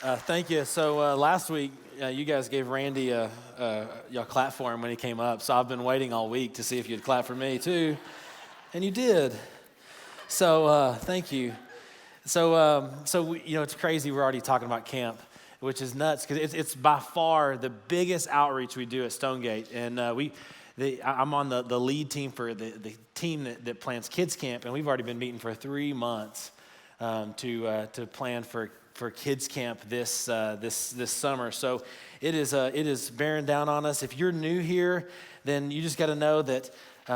Thank you. So last week, you guys gave Randy y'all clap for him when he came up. So I've been waiting all week to see if you'd clap for me too, and you did. So thank you. So we, it's crazy. We're already talking about camp, which is nuts because it's by far the biggest outreach we do at Stonegate, and I'm on the lead team for the team that plans kids camp, and we've already been meeting for 3 months to plan for kids camp this summer. So it is bearing down on us. If you're new here, then you just got to know that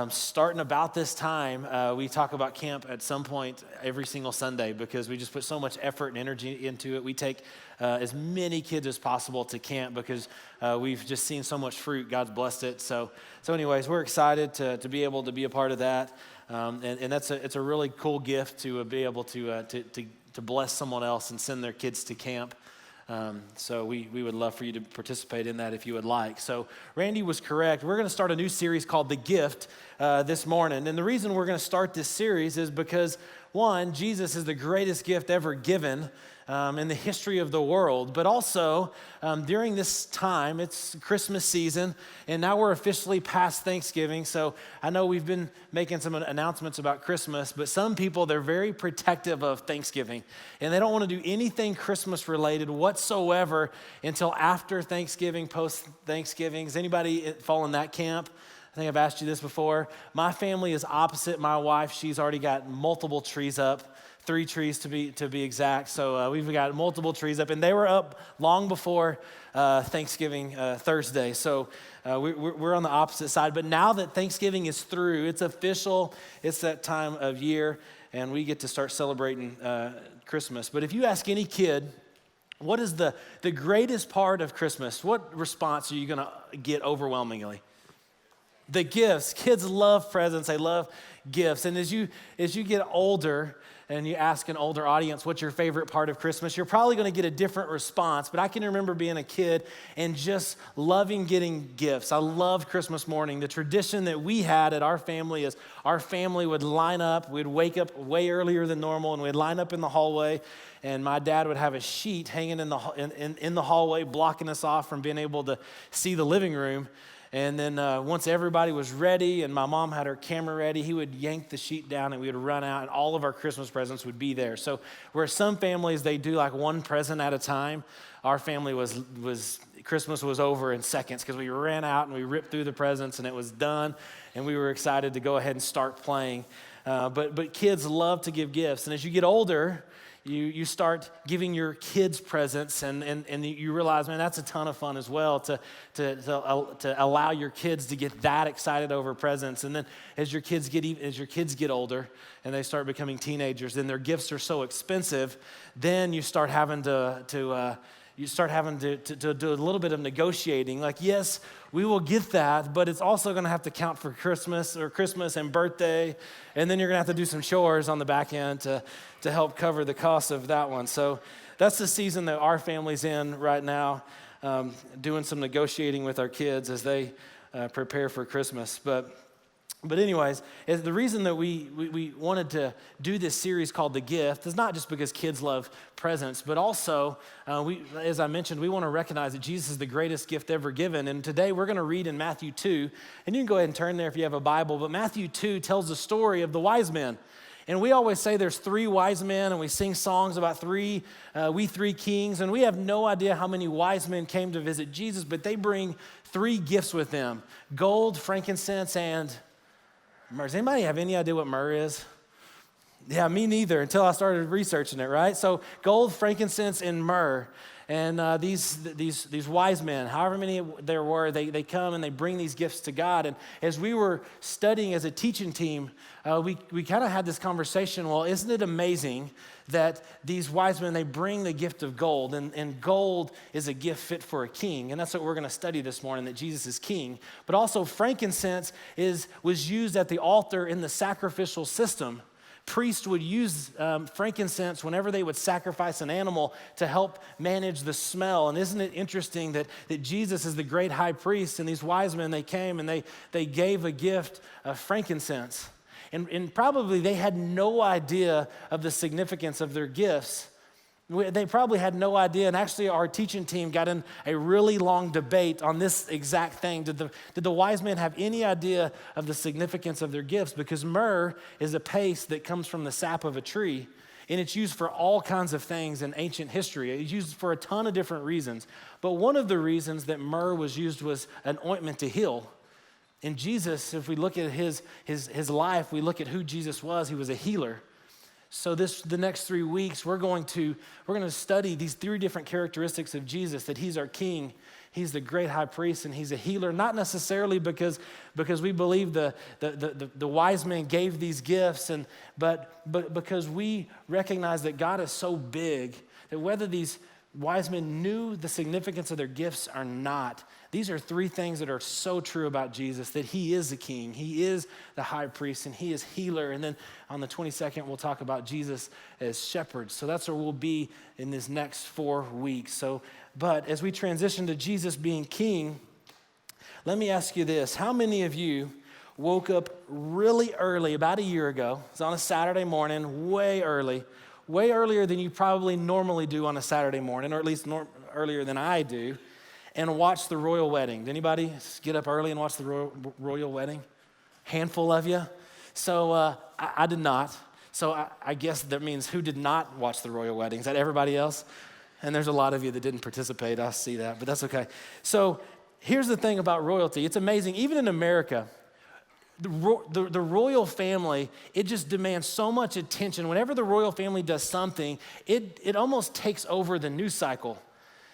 starting about this time, we talk about camp at some point every single Sunday because we just put so much effort and energy into it. We take as many kids as possible to camp because we've just seen so much fruit. God's blessed it. So anyways, we're excited to be able to be a part of that. And it's a really cool gift to be able to bless someone else and send their kids to camp. So we would love for you to participate in that if you would like. So Randy was correct. We're going to start a new series called The Gift this morning. And the reason we're going to start this series is because, one, Jesus is the greatest gift ever given in the history of the world. But also, during this time, it's Christmas season, and now we're officially past Thanksgiving. So I know we've been making some announcements about Christmas, but some people, they're very protective of Thanksgiving, and they don't want to do anything Christmas related whatsoever until after Thanksgiving, post-Thanksgiving. Does anybody fall in that camp? I think I've asked you this before. My family is opposite. My wife, she's already got multiple trees up. 3 trees to be exact. So we've got multiple trees up, and they were up long before Thanksgiving Thursday. So we're on the opposite side. But now that Thanksgiving is through, it's official. It's that time of year, and we get to start celebrating Christmas. But if you ask any kid, what is the greatest part of Christmas? What response are you going to get overwhelmingly? The gifts. Kids love presents. They love gifts. And as you get older, and you ask an older audience, what's your favorite part of Christmas? You're probably going to get a different response, but I can remember being a kid and just loving getting gifts. I loved Christmas morning. The tradition that we had at our family is our family would line up. We'd wake up way earlier than normal, and we'd line up in the hallway, and my dad would have a sheet hanging in the hallway, blocking us off from being able to see the living room. And then once everybody was ready and my mom had her camera ready, he would yank the sheet down and we would run out and all of our Christmas presents would be there. So where some families, they do like one present at a time, our family was Christmas was over in seconds because we ran out and we ripped through the presents and it was done and we were excited to go ahead and start playing. But kids love to give gifts. And as you get older, you start giving your kids presents, and you realize, man, that's a ton of fun as well to allow your kids to get that excited over presents. And then as your kids get older and they start becoming teenagers, and their gifts are so expensive, then you start having to do a little bit of negotiating. Like, yes, we will get that, but it's also going to have to count for Christmas and birthday, and then you're going to have to do some chores on the back end to help cover the cost of that one. So that's the season that our family's in right now, doing some negotiating with our kids as they prepare for Christmas. But anyways, the reason that we wanted to do this series called The Gift is not just because kids love presents, but also, as I mentioned, we want to recognize that Jesus is the greatest gift ever given. And today we're going to read in Matthew 2, and you can go ahead and turn there if you have a Bible, but Matthew 2 tells the story of the wise men. And we always say there's 3 wise men, and we sing songs about we 3 kings, and we have no idea how many wise men came to visit Jesus, but they bring 3 gifts with them: gold, frankincense, and myrrh. Does anybody have any idea what myrrh is? Yeah, me neither until I started researching it, right? So gold, frankincense, and myrrh. And these wise men, however many there were, they come and they bring these gifts to God. And as we were studying as a teaching team, we kind of had this conversation, well, isn't it amazing that these wise men, they bring the gift of gold, and gold is a gift fit for a king. And that's what we're going to study this morning, that Jesus is king. But also frankincense was used at the altar in the sacrificial system. Priests would use frankincense whenever they would sacrifice an animal to help manage the smell. And isn't it interesting that Jesus is the great high priest, and these wise men, they came and they gave a gift of frankincense. And probably they had no idea of the significance of their gifts They probably had no idea, and actually our teaching team got in a really long debate on this exact thing. Did the wise men have any idea of the significance of their gifts? Because myrrh is a paste that comes from the sap of a tree, and it's used for all kinds of things in ancient history. It's used for a ton of different reasons. But one of the reasons that myrrh was used was an ointment to heal. And Jesus, if we look at his life, we look at who Jesus was, he was a healer. So the next 3 weeks, we're going to study these 3 different characteristics of Jesus, that he's our king, he's the great high priest, and he's a healer, not necessarily because we believe the wise men gave these gifts, but because we recognize that God is so big that whether these wise men knew the significance of their gifts or not, these are 3 things that are so true about Jesus, that he is the king, he is the high priest, and he is healer. And then on the 22nd, we'll talk about Jesus as shepherd. So that's where we'll be in this next 4 weeks. But as we transition to Jesus being king, let me ask you this. How many of you woke up really early, about a year ago? It's on a Saturday morning, way earlier than you probably normally do on a Saturday morning, or at least earlier than I do, and watch the royal wedding. Did anybody get up early and watch the royal wedding? Handful of you. So I did not. So I guess that means who did not watch the royal wedding? Is that everybody else? And there's a lot of you that didn't participate. I see that, but that's okay. So here's the thing about royalty. It's amazing. Even in America, the royal family, it just demands so much attention. Whenever the royal family does something, it almost takes over the news cycle.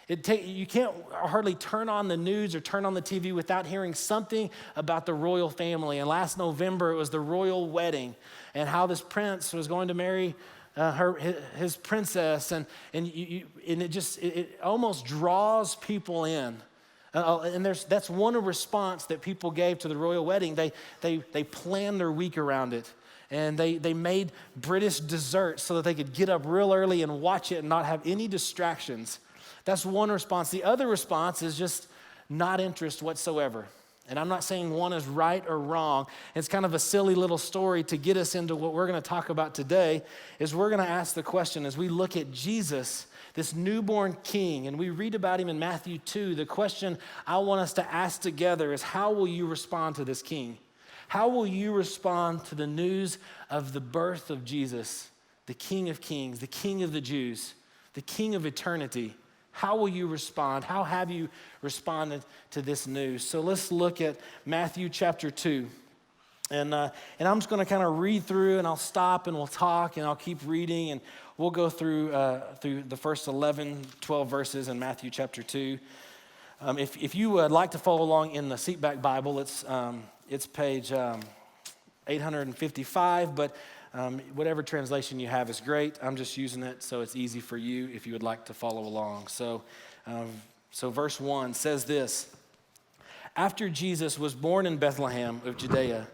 You can't hardly turn on the news or turn on the TV without hearing something about the royal family. And last November, it was the royal wedding and how this prince was going to marry his princess. And it almost draws people in. And that's one response that people gave to the royal wedding. They planned their week around it. And they made British desserts so that they could get up real early and watch it and not have any distractions. That's one response. The other response is just not interest whatsoever. And I'm not saying one is right or wrong. It's kind of a silly little story to get us into what we're going to talk about today. Is we're going to ask the question as we look at Jesus, this newborn king, and we read about him in Matthew 2, the question I want us to ask together is, how will you respond to this king? How will you respond to the news of the birth of Jesus, the King of Kings, the King of the Jews, the King of eternity? How will you respond? How have you responded to this news? So let's look at Matthew chapter 2. And I'm just going to kind of read through, and I'll stop and we'll talk, and I'll keep reading, and we'll go through the first 11, 12 verses in Matthew chapter 2. If you would like to follow along in the Seatback Bible, it's page 855, but whatever translation you have is great. I'm just using it so it's easy for you if you would like to follow along. So verse 1 says this: After Jesus was born in Bethlehem of Judea,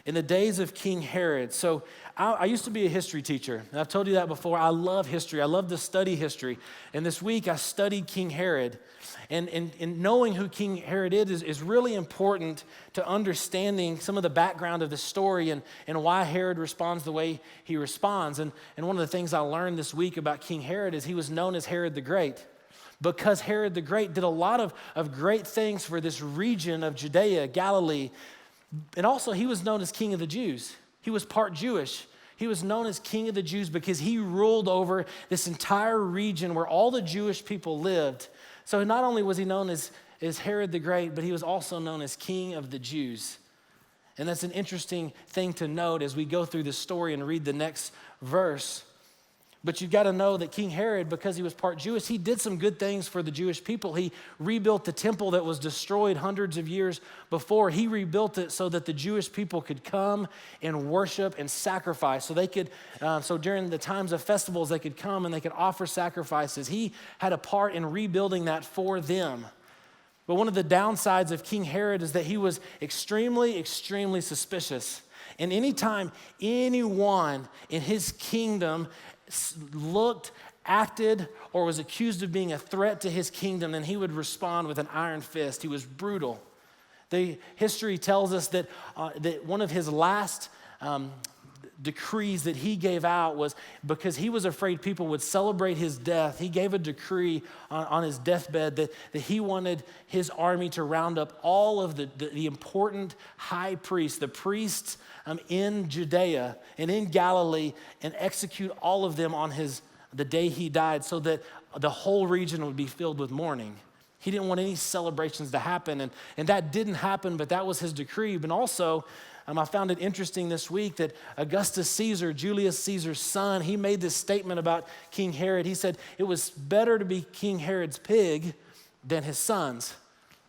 in the days of King Herod. So I used to be a history teacher, and I've told you that before. I love history. I love to study history. And this week I studied King Herod. And knowing who King Herod is really important to understanding some of the background of the story and why Herod responds the way he responds. And one of the things I learned this week about King Herod is he was known as Herod the Great, because Herod the Great did a lot of great things for this region of Judea, Galilee. And also he was known as King of the Jews. He was part Jewish. He was known as King of the Jews because he ruled over this entire region where all the Jewish people lived. So not only was he known as Herod the Great, but he was also known as King of the Jews. And that's an interesting thing to note as we go through this story and read the next verse. But you've got to know that King Herod, because he was part Jewish, he did some good things for the Jewish people. He rebuilt the temple that was destroyed hundreds of years before. He rebuilt it so that the Jewish people could come and worship and sacrifice. So they could, so during the times of festivals, they could come and they could offer sacrifices. He had a part in rebuilding that for them. But one of the downsides of King Herod is that he was extremely, extremely suspicious. And anytime anyone in his kingdom looked, acted, or was accused of being a threat to his kingdom, then he would respond with an iron fist. He was brutal. The history tells us that one of his last decrees that he gave out was because he was afraid people would celebrate his death. He gave a decree on his deathbed that he wanted his army to round up all of the important high priests, the priests in Judea and in Galilee, and execute all of them on the day he died, so that the whole region would be filled with mourning. He didn't want any celebrations to happen, and that didn't happen, but that was his decree. But also, I found it interesting this week that Augustus Caesar, Julius Caesar's son, he made this statement about King Herod. He said it was better to be King Herod's pig than his sons,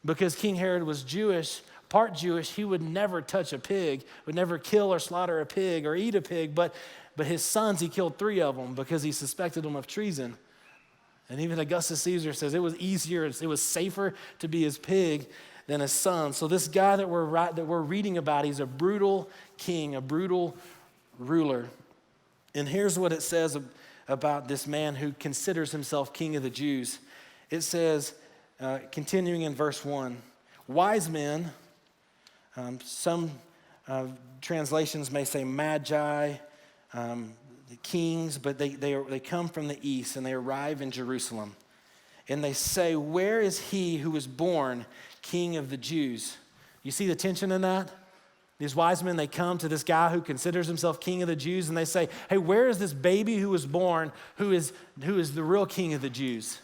because King Herod was Jewish, part Jewish. He would never touch a pig, would never kill or slaughter a pig or eat a pig, but his sons, he killed 3 of them because he suspected them of treason. And even Augustus Caesar says it was easier, it was safer to be his pig than his son. So this guy that we're reading about, he's a brutal king, a brutal ruler. And here's what it says about this man who considers himself king of the Jews. It says, continuing in verse 1, wise men, some translations may say magi, kings, but they come from the east and they arrive in Jerusalem. And they say, where is he who was born King of the Jews? You see the tension in that? These wise men, they come to this guy who considers himself King of the Jews, and they say, hey, where is this baby who was born, who is the real King of the Jews?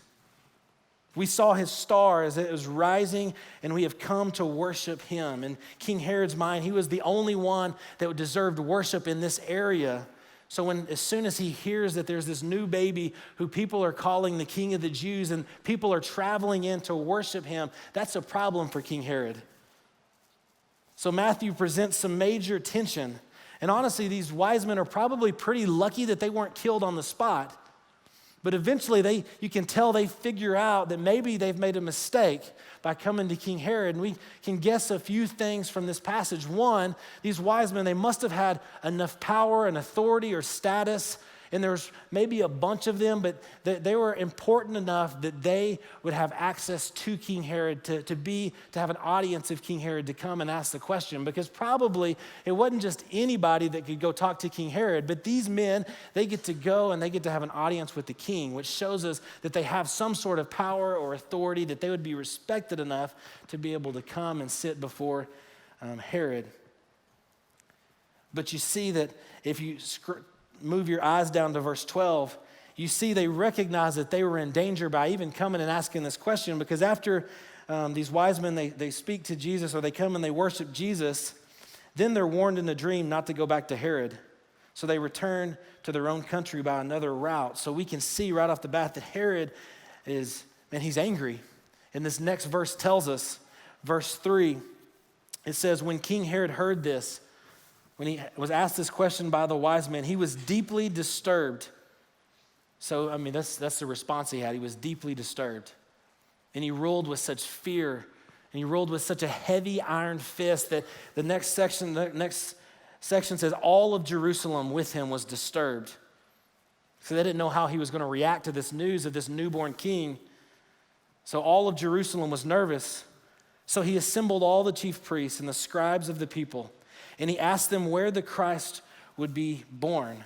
We saw his star as it was rising, and we have come to worship him. In King Herod's mind, he was the only one that deserved worship in this area. So as soon as he hears that there's this new baby who people are calling the King of the Jews and people are traveling in to worship him, that's a problem for King Herod. So Matthew presents some major tension. And honestly, these wise men are probably pretty lucky that they weren't killed on the spot. But eventually you can tell they figure out that maybe they've made a mistake by coming to King Herod. And we can guess a few things from this passage. One, these wise men, they must have had enough power and authority or status, and there's maybe a bunch of them, but they were important enough that they would have access to King Herod to have an audience of King Herod to come and ask the question. Because probably it wasn't just anybody that could go talk to King Herod, but these men, they get to go and they get to have an audience with the king, which shows us that they have some sort of power or authority, that they would be respected enough to be able to come and sit before Herod. But you see that if you move your eyes down to verse 12, you see they recognize that they were in danger by even coming and asking this question, because after these wise men, they speak to Jesus, or they come and they worship Jesus, then they're warned in a dream not to go back to Herod. So they return to their own country by another route. So we can see right off the bat that Herod he's angry. And this next verse tells us, verse 3, it says, when King Herod heard this, when he was asked this question by the wise men, he was deeply disturbed. So, that's the response he had. He was deeply disturbed. And he ruled with such fear, and he ruled with such a heavy iron fist that the next section says all of Jerusalem with him was disturbed. So they didn't know how he was going to react to this news of this newborn king. So all of Jerusalem was nervous. So he assembled all the chief priests and the scribes of the people, and he asked them where the Christ would be born.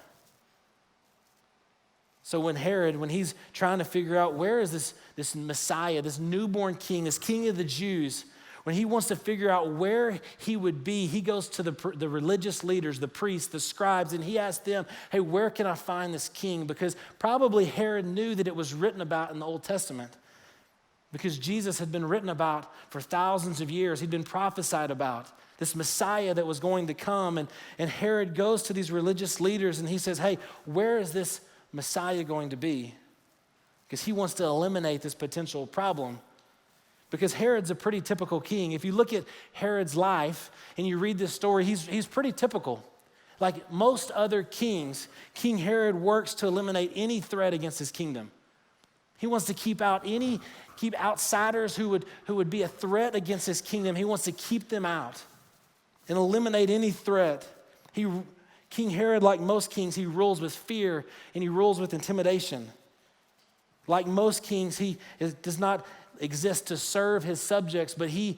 So when he's trying to figure out where is this Messiah, this newborn king, this king of the Jews, when he wants to figure out where he would be, he goes to the religious leaders, the priests, the scribes, and he asks them, hey, where can I find this king? Because probably Herod knew that it was written about in the Old Testament, because Jesus had been written about for thousands of years. He'd been prophesied about, this Messiah that was going to come. And Herod goes to these religious leaders and he says, hey, where is this Messiah going to be? Because he wants to eliminate this potential problem. Because Herod's a pretty typical king. If you look at Herod's life and you read this story, he's pretty typical. Like most other kings, King Herod works to eliminate any threat against his kingdom. He wants to keep outsiders who would be a threat against his kingdom. He wants to keep them out and eliminate any threat. King Herod, like most kings, he rules with fear and he rules with intimidation. Like most kings, he does not exist to serve his subjects, but he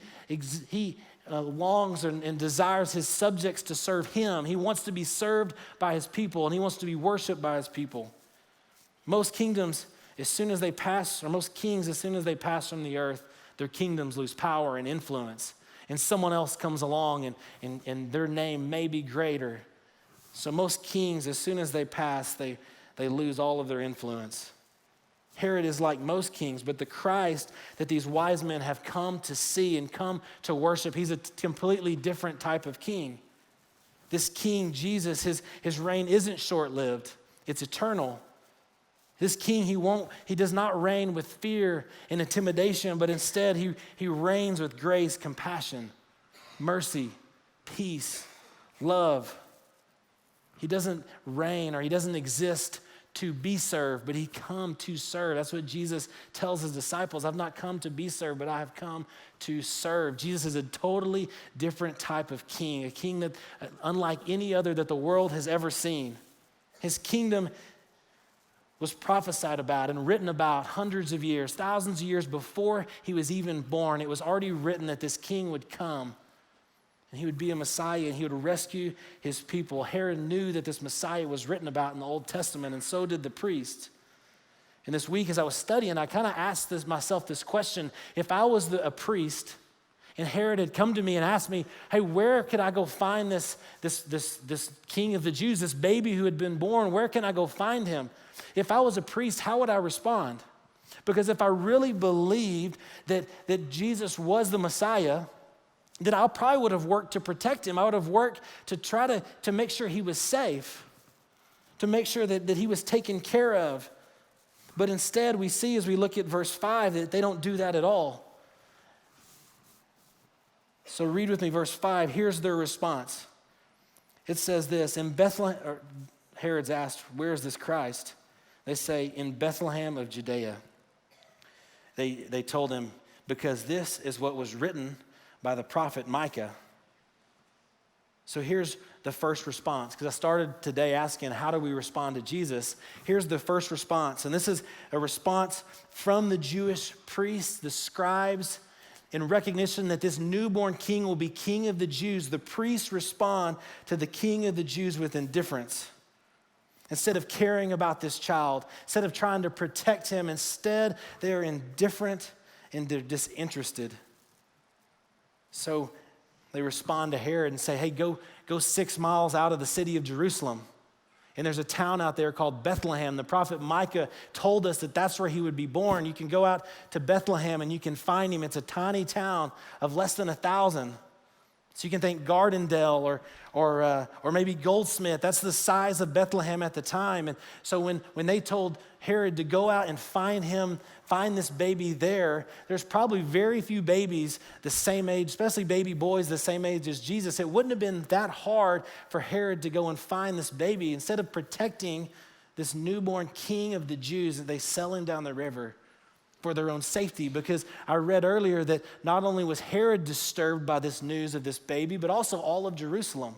longs and desires his subjects to serve him. He wants to be served by his people, and he wants to be worshiped by his people. Most kingdoms, as soon as they pass, or most kings, as soon as they pass from the earth, their kingdoms lose power and influence. And someone else comes along and their name may be greater. So most kings, as soon as they pass, they lose all of their influence. Herod is like most kings, but the Christ that these wise men have come to see and come to worship, he's a completely different type of king. This king, Jesus, his reign isn't short-lived. It's eternal. This king, he does not reign with fear and intimidation, but instead he reigns with grace, compassion, mercy, peace, love. He doesn't reign, or he doesn't exist to be served, but he come to serve. That's what Jesus tells his disciples. I've not come to be served, but I have come to serve. Jesus is a totally different type of king, a king that unlike any other that the world has ever seen. His kingdom was prophesied about and written about hundreds of years, thousands of years before he was even born. It was already written that this king would come. And he would be a Messiah, and he would rescue his people. Herod knew that this Messiah was written about in the Old Testament, and so did the priests. And this week, as I was studying, I kind of asked myself this question. If I was a priest, and Herod had come to me and asked me, hey, where could I go find this king of the Jews, this baby who had been born? Where can I go find him? If I was a priest, how would I respond? Because if I really believed that Jesus was the Messiah, that I probably would have worked to protect him. I would have worked to try to make sure he was safe, to make sure that he was taken care of. But instead, we see as we look at verse 5 that they don't do that at all. So read with me verse 5. Here's their response. It says this, in Bethlehem, or Herod's asked, where is this Christ? They say, in Bethlehem of Judea. They told him, because this is what was written by the prophet Micah. So here's the first response, because I started today asking, how do we respond to Jesus? Here's the first response, and this is a response from the Jewish priests, the scribes, in recognition that this newborn king will be king of the Jews. The priests respond to the king of the Jews with indifference. Instead of caring about this child, instead of trying to protect him, instead they're indifferent and they're disinterested. So they respond to Herod and say, hey, go 6 miles out of the city of Jerusalem. And there's a town out there called Bethlehem. The prophet Micah told us that that's where he would be born. You can go out to Bethlehem and you can find him. It's a tiny town of less than 1,000. So you can think Gardendale or maybe Goldsmith. That's the size of Bethlehem at the time. And so when they told Herod to go out and find this baby there's probably very few babies the same age, especially baby boys the same age as Jesus. It wouldn't have been that hard for Herod to go and find this baby. Instead of protecting this newborn king of the Jews, they sell him down the river for their own safety, because I read earlier that not only was Herod disturbed by this news of this baby, but also all of Jerusalem.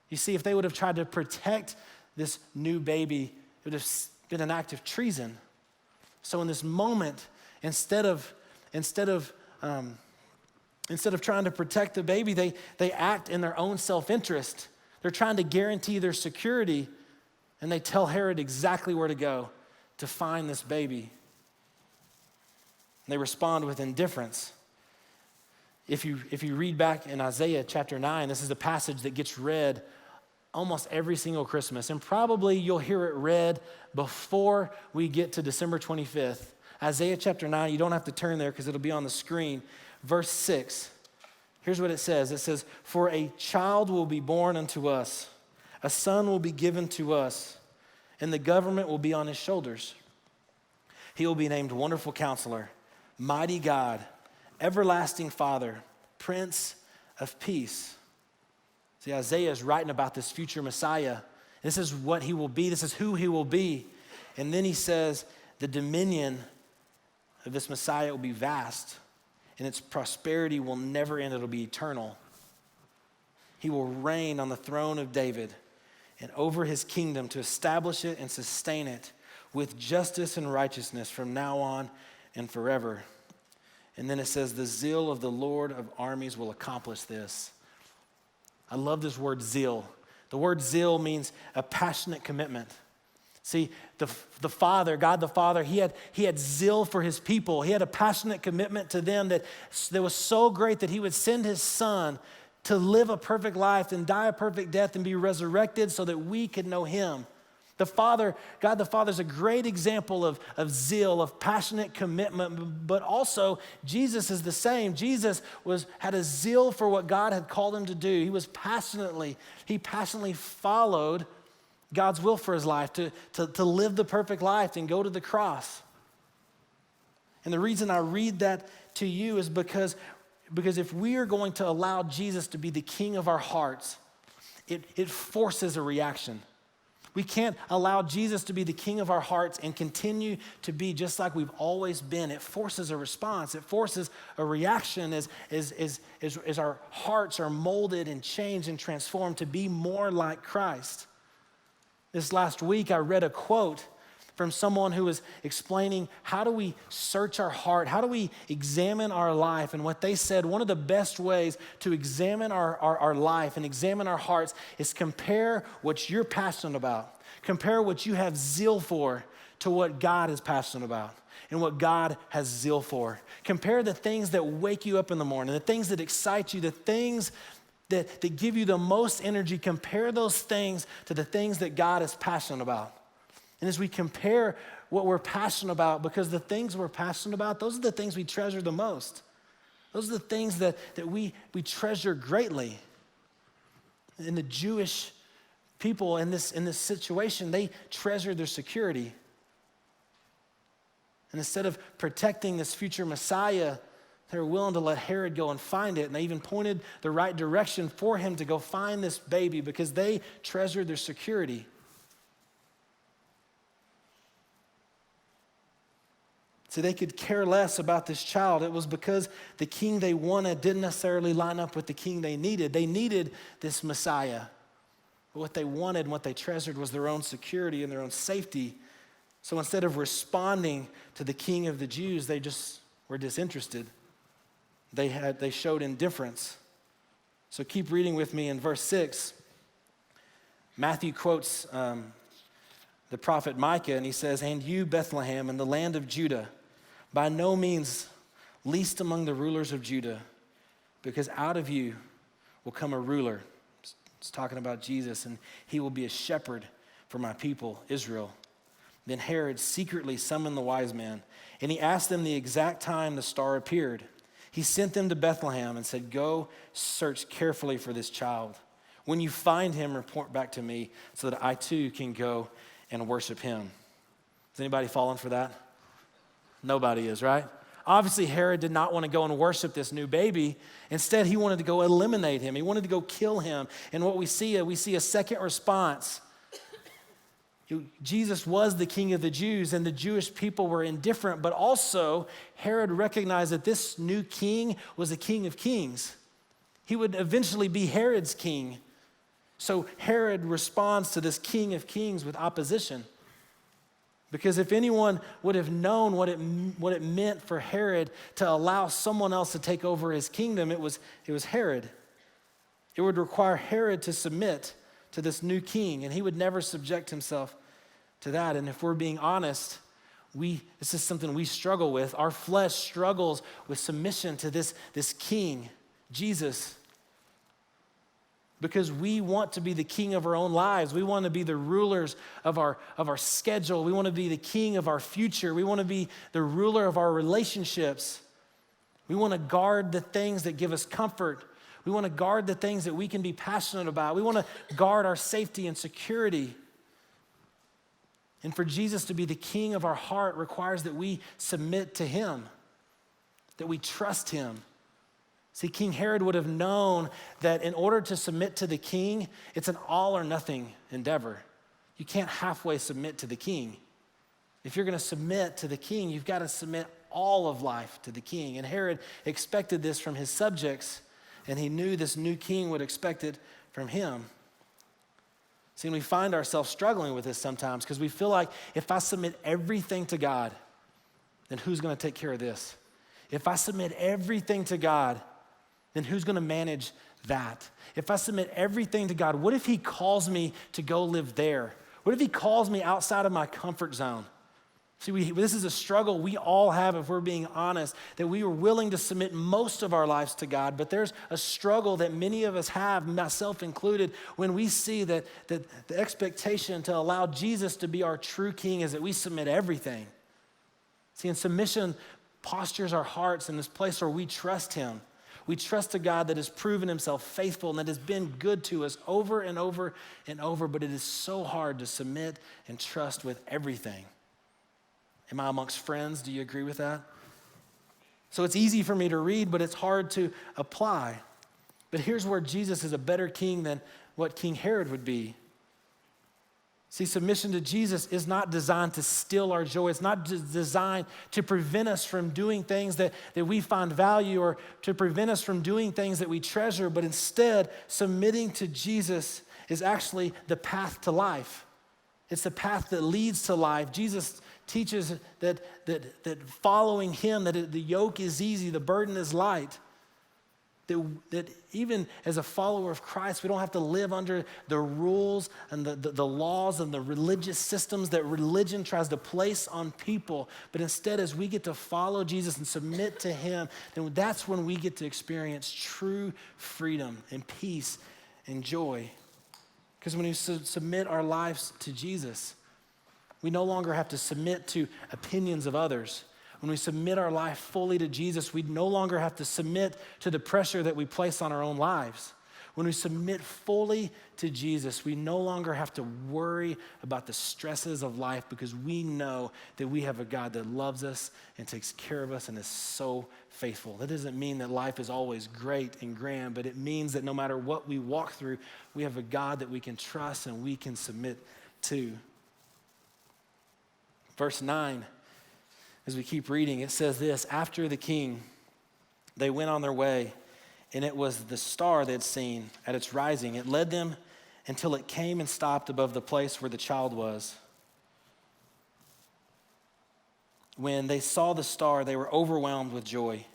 You see, if they would have tried to protect this new baby, it would have been an act of treason. So in this moment, instead of trying to protect the baby, they act in their own self-interest. They're trying to guarantee their security, and they tell Herod exactly where to go to find this baby. And they respond with indifference. If you read back in Isaiah chapter 9, this is a passage that gets read almost every single Christmas. And probably you'll hear it read before we get to December 25th. Isaiah chapter 9, you don't have to turn there because it'll be on the screen. Verse 6, here's what it says. It says, for a child will be born unto us, a son will be given to us, and the government will be on his shoulders. He will be named Wonderful Counselor, Mighty God, Everlasting Father, Prince of Peace. See, Isaiah is writing about this future Messiah. This is what he will be. This is who he will be. And then he says the dominion of this Messiah will be vast, and its prosperity will never end. It'll be eternal. He will reign on the throne of David and over his kingdom to establish it and sustain it with justice and righteousness from now on and forever. And then it says, the zeal of the Lord of armies will accomplish this. I love this word zeal. The word zeal means a passionate commitment. See, the Father, God the Father, he had zeal for his people. He had a passionate commitment to them that was so great that he would send his Son to live a perfect life and die a perfect death and be resurrected so that we could know him. The Father, God the Father is a great example of zeal, of passionate commitment, but also Jesus is the same. Jesus had a zeal for what God had called him to do. He passionately followed God's will for his life, to live the perfect life and go to the cross. And the reason I read that to you is because if we are going to allow Jesus to be the king of our hearts, it forces a reaction. We can't allow Jesus to be the king of our hearts and continue to be just like we've always been. It forces a response. It forces a reaction as our hearts are molded and changed and transformed to be more like Christ. This last week, I read a quote from someone who was explaining how do we search our heart, how do we examine our life, and what they said, one of the best ways to examine our life and examine our hearts is compare what you're passionate about, compare what you have zeal for to what God is passionate about and what God has zeal for. Compare the things that wake you up in the morning, the things that excite you, the things that give you the most energy. Compare those things to the things that God is passionate about. And as we compare what we're passionate about, because the things we're passionate about, those are the things we treasure the most. Those are the things that we treasure greatly. And the Jewish people in this situation, they treasure their security. And instead of protecting this future Messiah, they were willing to let Herod go and find it. And they even pointed the right direction for him to go find this baby because they treasured their security. So they could care less about this child. It was because the king they wanted didn't necessarily line up with the king they needed. They needed this Messiah. But what they wanted and what they treasured was their own security and their own safety. So instead of responding to the king of the Jews, they just were disinterested. They showed indifference. So keep reading with me in verse 6. Matthew quotes the prophet Micah, and he says, "And you, Bethlehem, in the land of Judah, by no means least among the rulers of Judah, because out of you will come a ruler." It's talking about Jesus, and he will be a shepherd for my people, Israel. Then Herod secretly summoned the wise men, and he asked them the exact time the star appeared. He sent them to Bethlehem and said, "Go search carefully for this child. When you find him, report back to me so that I too can go and worship him." Is anybody falling for that? Nobody is, right? Obviously, Herod did not want to go and worship this new baby. Instead, he wanted to go eliminate him. He wanted to go kill him. And what we see a second response. Jesus was the king of the Jews, and the Jewish people were indifferent, but also Herod recognized that this new king was a king of kings. He would eventually be Herod's king. So Herod responds to this king of kings with opposition. Because if anyone would have known what it meant for Herod to allow someone else to take over his kingdom, it was Herod. It would require Herod to submit to this new king, and he would never subject himself to that. And if we're being honest, this is something we struggle with. Our flesh struggles with submission to this king, Jesus. Because we want to be the king of our own lives. We want to be the rulers of our schedule. We want to be the king of our future. We want to be the ruler of our relationships. We want to guard the things that give us comfort. We want to guard the things that we can be passionate about. We want to guard our safety and security. And for Jesus to be the king of our heart requires that we submit to him, that we trust him. See, King Herod would have known that in order to submit to the king, it's an all or nothing endeavor. You can't halfway submit to the king. If you're going to submit to the king, you've got to submit all of life to the king. And Herod expected this from his subjects, and he knew this new king would expect it from him. See, we find ourselves struggling with this sometimes because we feel like if I submit everything to God, then who's going to take care of this? If I submit everything to God, then who's gonna manage that? If I submit everything to God, what if he calls me to go live there? What if he calls me outside of my comfort zone? See, this is a struggle we all have if we're being honest, that we are willing to submit most of our lives to God, but there's a struggle that many of us have, myself included, when we see that the expectation to allow Jesus to be our true king is that we submit everything. See, in submission postures our hearts in this place where we trust him. We trust a God that has proven himself faithful and that has been good to us over and over and over, but it is so hard to submit and trust with everything. Am I amongst friends? Do you agree with that? So it's easy for me to read, but it's hard to apply. But here's where Jesus is a better king than what King Herod would be. See, submission to Jesus is not designed to steal our joy. It's not designed to prevent us from doing things that we find value or to prevent us from doing things that we treasure, but instead, submitting to Jesus is actually the path to life. It's the path that leads to life. Jesus teaches that following him, that the yoke is easy, the burden is light. That even as a follower of Christ, we don't have to live under the rules and the laws and the religious systems that religion tries to place on people. But instead, as we get to follow Jesus and submit to him, then that's when we get to experience true freedom and peace and joy. Because when we submit our lives to Jesus, we no longer have to submit to opinions of others. When we submit our life fully to Jesus, we no longer have to submit to the pressure that we place on our own lives. When we submit fully to Jesus, we no longer have to worry about the stresses of life because we know that we have a God that loves us and takes care of us and is so faithful. That doesn't mean that life is always great and grand, but it means that no matter what we walk through, we have a God that we can trust and we can submit to. Verse 9, as we keep reading, it says this: after the king, they went on their way, and it was the star they had seen at its rising. It led them until it came and stopped above the place where the child was. When they saw the star, they were overwhelmed with joy.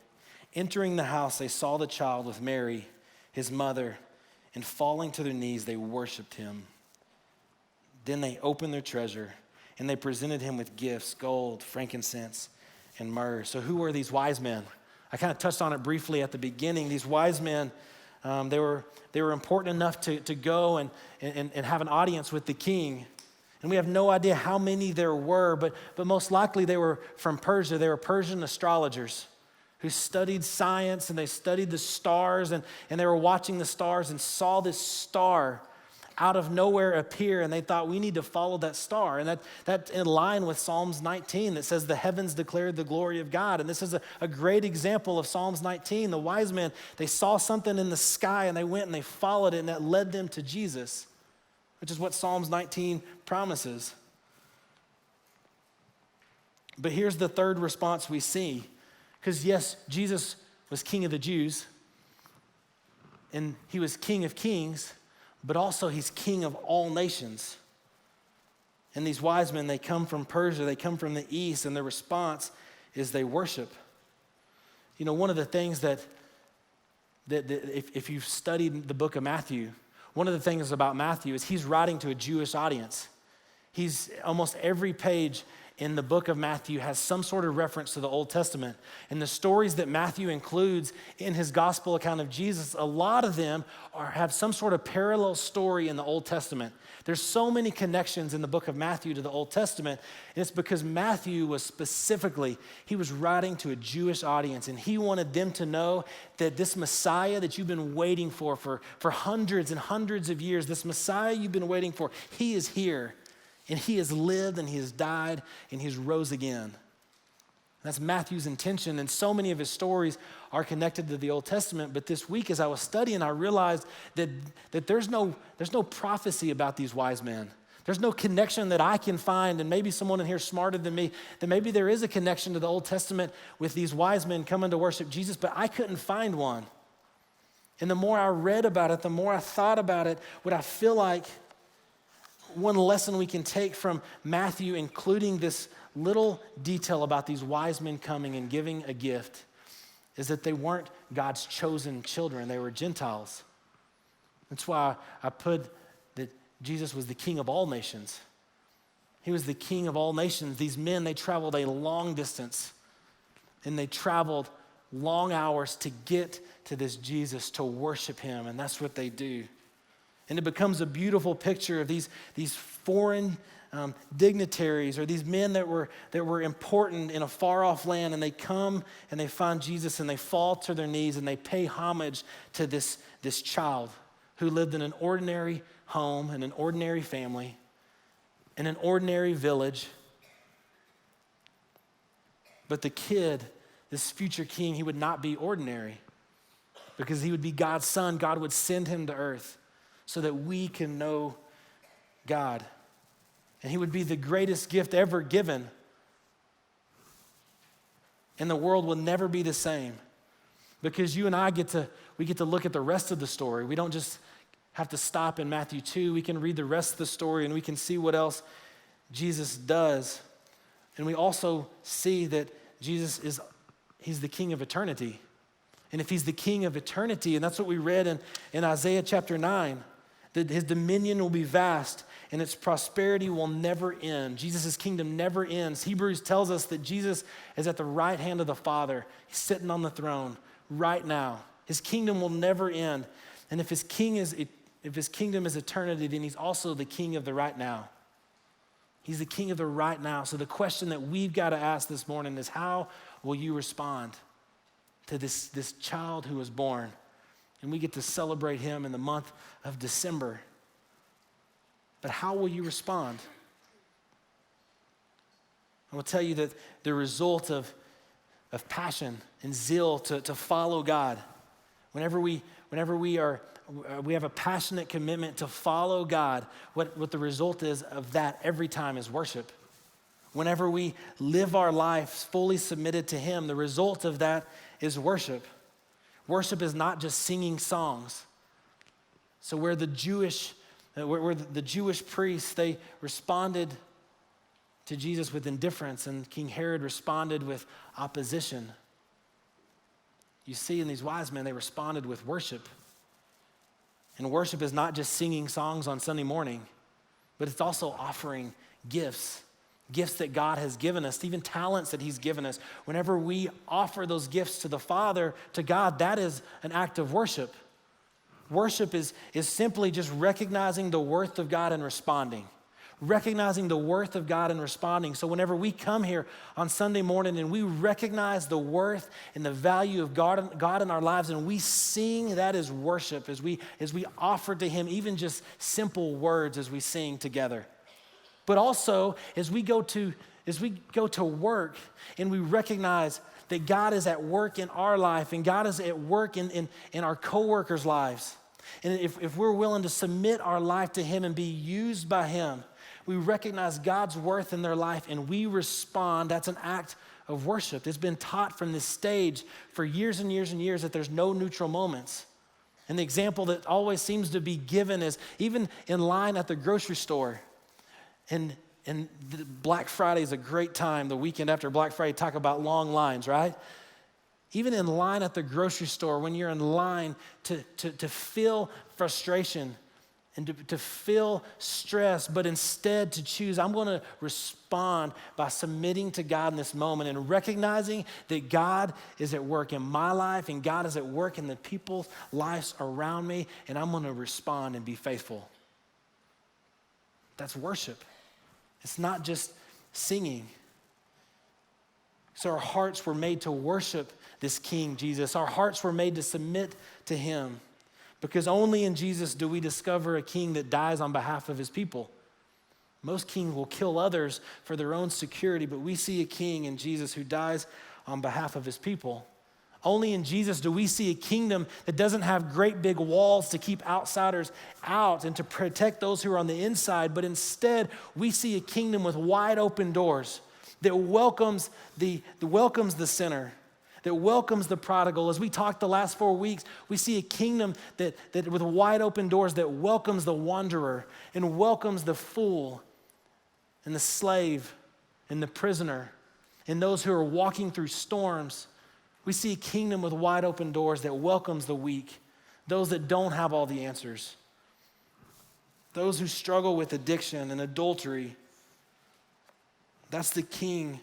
Entering the house, they saw the child with Mary, his mother, and falling to their knees, they worshiped him. Then they opened their treasure, and they presented him with gifts, gold, frankincense, and myrrh. So who were these wise men? I kind of touched on it briefly at the beginning. These wise men, they were important enough to go and have an audience with the king. And we have no idea how many there were, but most likely they were from Persia. They were Persian astrologers who studied science, and they studied the stars, and they were watching the stars and saw this star out of nowhere appear, and they thought, we need to follow that star. And that's in line with Psalms 19 that says the heavens declared the glory of God. And this is a great example of Psalms 19. The wise men, they saw something in the sky and they went and they followed it, and that led them to Jesus, which is what Psalms 19 promises. But here's the third response we see. Because yes, Jesus was King of the Jews, and he was King of Kings, but also he's King of all nations. And these wise men, they come from Persia, they come from the east, and their response is they worship. You know, one of the things that if you've studied the book of Matthew, one of the things about Matthew is he's writing to a Jewish audience. He's almost every page in the book of Matthew has some sort of reference to the Old Testament. And the stories that Matthew includes in his gospel account of Jesus, a lot of them have some sort of parallel story in the Old Testament. There's so many connections in the book of Matthew to the Old Testament, and it's because Matthew was he was writing to a Jewish audience, and he wanted them to know that this Messiah that you've been waiting for hundreds and hundreds of years, this Messiah you've been waiting for, he is here. And he has lived, and he has died, and he's rose again. That's Matthew's intention, and so many of his stories are connected to the Old Testament. But this week, as I was studying, I realized that there's no prophecy about these wise men. There's no connection that I can find, and maybe someone in here smarter than me, that maybe there is a connection to the Old Testament with these wise men coming to worship Jesus, but I couldn't find one. And the more I read about it, the more I thought about it, what I feel like one lesson we can take from Matthew, including this little detail about these wise men coming and giving a gift, is that they weren't God's chosen children. They were Gentiles. That's why I put that Jesus was the king of all nations. He was the king of all nations. These men, they traveled a long distance, and they traveled long hours to get to this Jesus, to worship him, and that's what they do. And it becomes a beautiful picture of these foreign dignitaries, or these men that were important in a far-off land, and they come and they find Jesus and they fall to their knees and they pay homage to this child who lived in an ordinary home, in an ordinary family, in an ordinary village. But the kid, this future king, he would not be ordinary, because he would be God's son. God would send him to earth so that we can know God. And he would be the greatest gift ever given. And the world will never be the same, because you and I get to look at the rest of the story. We don't just have to stop in Matthew 2. We can read the rest of the story and we can see what else Jesus does. And we also see that he's the king of eternity. And if he's the king of eternity, and that's what we read in Isaiah chapter 9, that his dominion will be vast and its prosperity will never end. Jesus' kingdom never ends. Hebrews tells us that Jesus is at the right hand of the Father. He's sitting on the throne right now. His kingdom will never end. And if his kingdom is eternity, then he's also the king of the right now. He's the king of the right now. So the question that we've got to ask this morning is, how will you respond to this child who was born? And we get to celebrate him in the month of December. But how will you respond? I will tell you that the result of passion and zeal to follow God, whenever we have a passionate commitment to follow God, what the result is of that every time is worship. Whenever we live our lives fully submitted to him, the result of that is worship. Worship is not just singing songs. So where the Jewish priests, they responded to Jesus with indifference, and King Herod responded with opposition. You see, in these wise men, they responded with worship. And worship is not just singing songs on Sunday morning, but it's also offering gifts that God has given us, even talents that he's given us. Whenever we offer those gifts to the Father, to God, that is an act of worship. Worship is simply just recognizing the worth of God and responding. Recognizing the worth of God and responding. So whenever we come here on Sunday morning and we recognize the worth and the value of God in our lives, and we sing, that is worship, as we offer to him even just simple words as we sing together. But also, as we go to work and we recognize that God is at work in our life and God is at work in our coworkers' lives. And if we're willing to submit our life to him and be used by him, we recognize God's worth in their life and we respond. That's an act of worship. It's been taught from this stage for years and years and years that there's no neutral moments. And the example that always seems to be given is even in line at the grocery store. And Black Friday is a great time, the weekend after Black Friday, talk about long lines, right? Even in line at the grocery store, when you're in line to feel frustration and to feel stress, but instead to choose, I'm going to respond by submitting to God in this moment and recognizing that God is at work in my life and God is at work in the people's lives around me, and I'm going to respond and be faithful. That's worship. It's not just singing. So our hearts were made to worship this King Jesus. Our hearts were made to submit to him, because only in Jesus do we discover a king that dies on behalf of his people. Most kings will kill others for their own security, but we see a king in Jesus who dies on behalf of his people. Only in Jesus do we see a kingdom that doesn't have great big walls to keep outsiders out and to protect those who are on the inside, but instead we see a kingdom with wide open doors that welcomes the sinner, that welcomes the prodigal. As we talked the last 4 weeks, we see a kingdom that with wide open doors that welcomes the wanderer and welcomes the fool and the slave and the prisoner and those who are walking through storms We see a kingdom with wide open doors that welcomes the weak, those that don't have all the answers, those who struggle with addiction and adultery. That's the King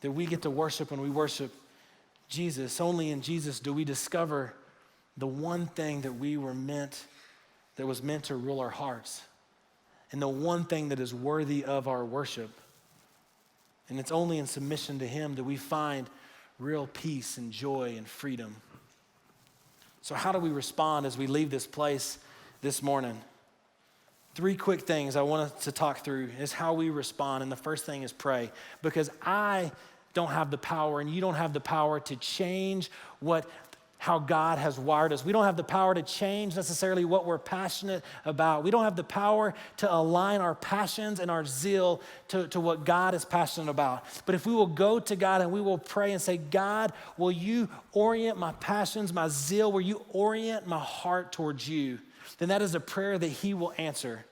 that we get to worship when we worship Jesus. Only in Jesus do we discover the one thing that was meant to rule our hearts, and the one thing that is worthy of our worship. And it's only in submission to him that we find real peace and joy and freedom. So how do we respond as we leave this place this morning? 3 quick things I want us to talk through is how we respond. And the first thing is pray, because I don't have the power and you don't have the power to change how God has wired us. We don't have the power to change necessarily what we're passionate about. We don't have the power to align our passions and our zeal to what God is passionate about. But if we will go to God and we will pray and say, God, will you orient my passions, my zeal, will you orient my heart towards you? Then that is a prayer that he will answer.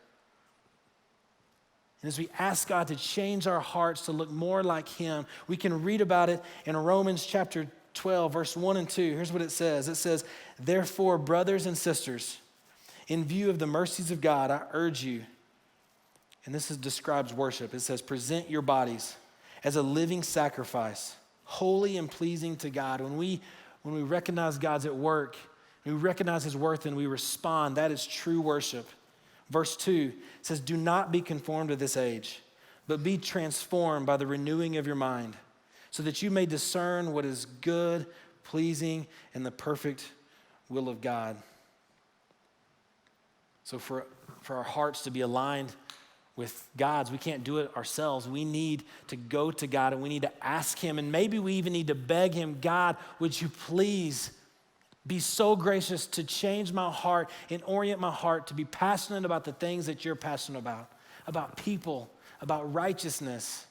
And as we ask God to change our hearts to look more like him, we can read about it in Romans chapter 12, verse 1 and 2. Here's what it says. It says, therefore, brothers and sisters, in view of the mercies of God, I urge you, and describes worship. It says, present your bodies as a living sacrifice, holy and pleasing to God. When we recognize God's at work, we recognize his worth and we respond, that is true worship. Verse 2 says, do not be conformed to this age, but be transformed by the renewing of your mind, so that you may discern what is good, pleasing, and the perfect will of God. So for our hearts to be aligned with God's, we can't do it ourselves. We need to go to God and we need to ask him, and maybe we even need to beg him, God, would you please be so gracious to change my heart and orient my heart to be passionate about the things that you're passionate about people, about righteousness.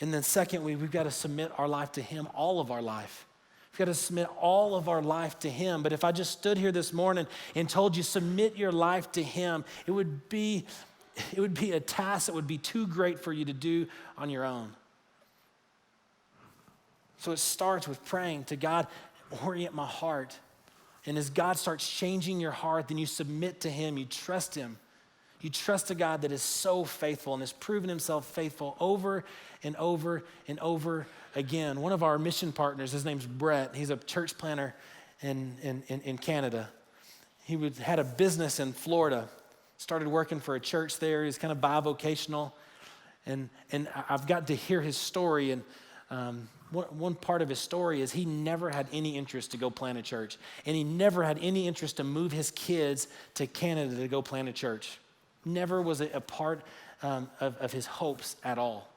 And then secondly, we've got to submit our life to him, all of our life. We've got to submit all of our life to him. But if I just stood here this morning and told you submit your life to him, it would be a task that would be too great for you to do on your own. So it starts with praying to God, orient my heart. And as God starts changing your heart, then you submit to him, you trust him. You trust a God that is so faithful and has proven himself faithful over and over and over again. One of our mission partners, his name's Brett. He's a church planner in Canada. He had a business in Florida, started working for a church there. He's kind of bivocational. And I've got to hear his story. And one part of his story is he never had any interest to go plant a church. And he never had any interest to move his kids to Canada to go plant a church. Never was it a part of his hopes at all.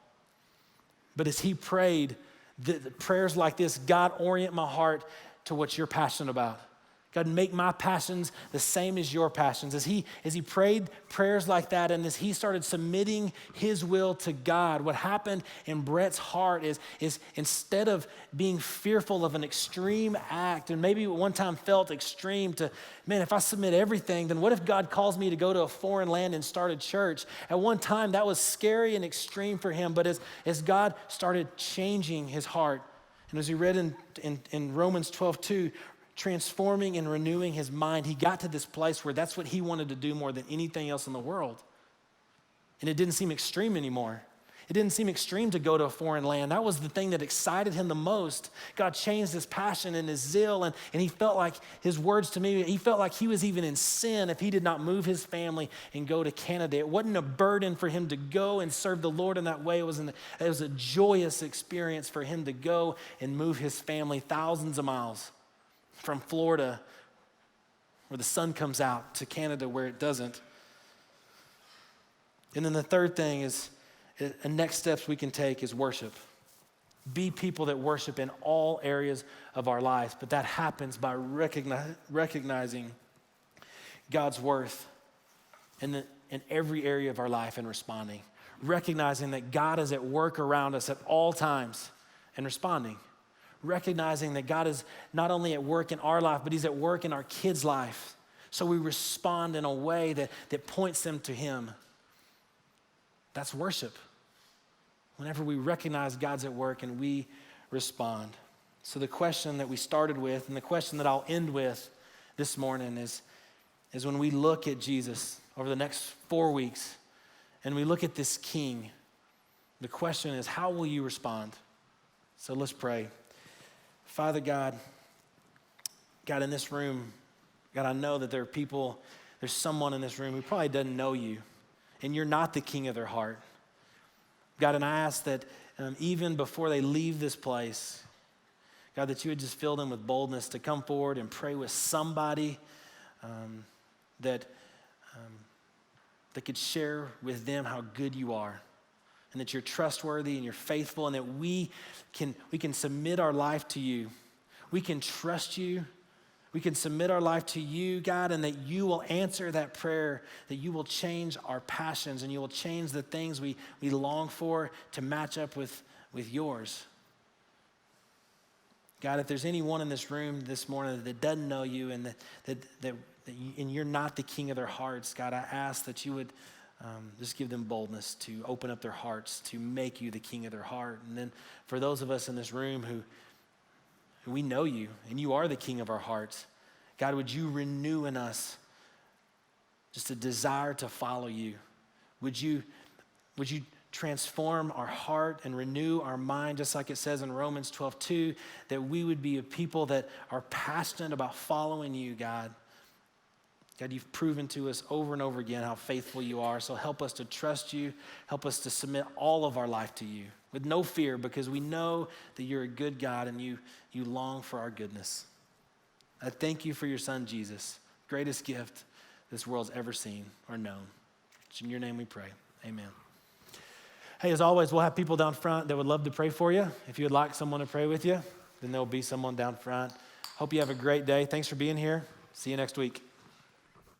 But as he prayed, the prayers like this, God, orient my heart to what you're passionate about. God, make my passions the same as your passions. As he prayed prayers like that, and as he started submitting his will to God, what happened in Brett's heart is instead of being fearful of an extreme act, and maybe one time felt extreme to, man, if I submit everything, then what if God calls me to go to a foreign land and start a church? At one time, that was scary and extreme for him, but as God started changing his heart, and as he read in Romans 12:2, transforming and renewing his mind, he got to this place where that's what he wanted to do more than anything else in the world. And it didn't seem extreme anymore. It didn't seem extreme to go to a foreign land. That was the thing that excited him the most. God changed his passion and his zeal, and he felt like, his words to me, he felt like he was even in sin if he did not move his family and go to Canada. It wasn't a burden for him to go and serve the Lord in that way. It was a joyous experience for him to go and move his family thousands of miles from Florida, where the sun comes out, to Canada, where it doesn't. And then the third thing is, the next steps we can take is worship. Be people that worship in all areas of our lives, but that happens by recognizing God's worth in every area of our life and responding. Recognizing that God is at work around us at all times and responding. Recognizing that God is not only at work in our life, but he's at work in our kids' life. So we respond in a way that points them to him. That's worship. whenever we recognize God's at work and we respond. So the question that we started with and the question that I'll end with this morning is when we look at Jesus over the next 4 weeks and we look at this King, the question is, how will you respond? So let's pray. Father God, in this room, God, I know that there are people, there's someone in this room who probably doesn't know you, and you're not the king of their heart. God, and I ask that even before they leave this place, God, that you would just fill them with boldness to come forward and pray with somebody that could share with them how good you are, and that you're trustworthy and you're faithful, and that we can submit our life to you. We can trust you. We can submit our life to you, God, and that you will answer that prayer, that you will change our passions and you will change the things we long for to match up with yours. God, if there's anyone in this room this morning that doesn't know you and and you're not the king of their hearts, God, I ask that you would just give them boldness to open up their hearts to make you the king of their heart. And then for those of us in this room who we know you and you are the king of our hearts, God, would you renew in us just a desire to follow you? Would you transform our heart and renew our mind, just like it says in Romans 12:2, that we would be a people that are passionate about following you, God. God, you've proven to us over and over again how faithful you are, so help us to trust you. Help us to submit all of our life to you with no fear, because we know that you're a good God and you long for our goodness. I thank you for your son, Jesus, greatest gift this world's ever seen or known. It's in your name we pray, amen. Hey, as always, we'll have people down front that would love to pray for you. If you would like someone to pray with you, then there'll be someone down front. Hope you have a great day. Thanks for being here. See you next week.